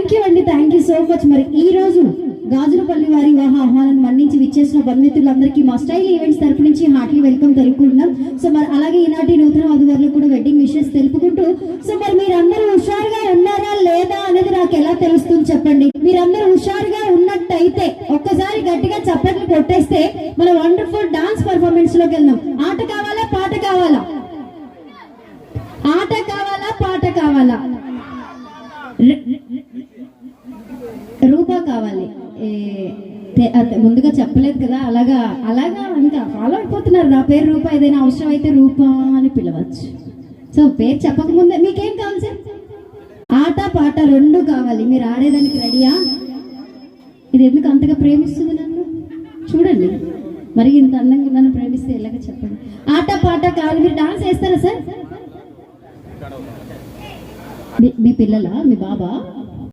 Thank you so much. మరి ఈ రోజు గాజులపల్లి వారి వివాహ ఆహ్వానాన్ని మన్నించి విచ్చేసిన బంధుమిత్రులందరికీ మా స్టైల్ ఈవెంట్స్ తరపు నుంచి హార్ట్లీ వెల్కమ్ తెలుపుకుంటున్నాం. సో మరి అలాగే ఈనాటి నూతన వధువరులకు కూడా వెడ్డింగ్ విషెస్ తెలుపుకుంటూ, సో మరి మీరందరూ హుషారుగా ఉన్నారా లేదా అనేది నాకు ఎలా తెలుస్తుంది చెప్పండి. మీరందరూ హుషారుగా ఉన్నట్టయితే ఒక్కసారి గట్టిగా చప్పట్లు కొట్టేస్తే మన వండర్ఫుల్ డాన్స్ పర్ఫార్మెన్స్ లోకి వెళ్దాం. ఆట కావాలా పాట కావాలా? ఆట కావాలా పాట కావాలా? రూపా కావాలి. ముందుగా చెప్పలేదు కదా, అలాగా ఇంకా ఫాలో అయిపోతున్నారు. నా పేరు రూపా, ఏదైనా అవసరం అయితే రూపా అని పిలవచ్చు. సో పేరు చెప్పకముందే మీకేం కావాలి సార్? ఆట పాట రెండు కావాలి. మీరు ఆడేదానికి రెడీయా? ఇది ఎందుకు అంతగా ప్రేమిస్తుంది నన్ను చూడండి. మరి ఇంత అందంగా నన్ను ప్రేమిస్తే ఎలాగ చెప్పండి. ఆట పాట కావాలి. మీరు డాన్స్ వేస్తారా సార్? మీ పిల్లలా? మీ బాబా?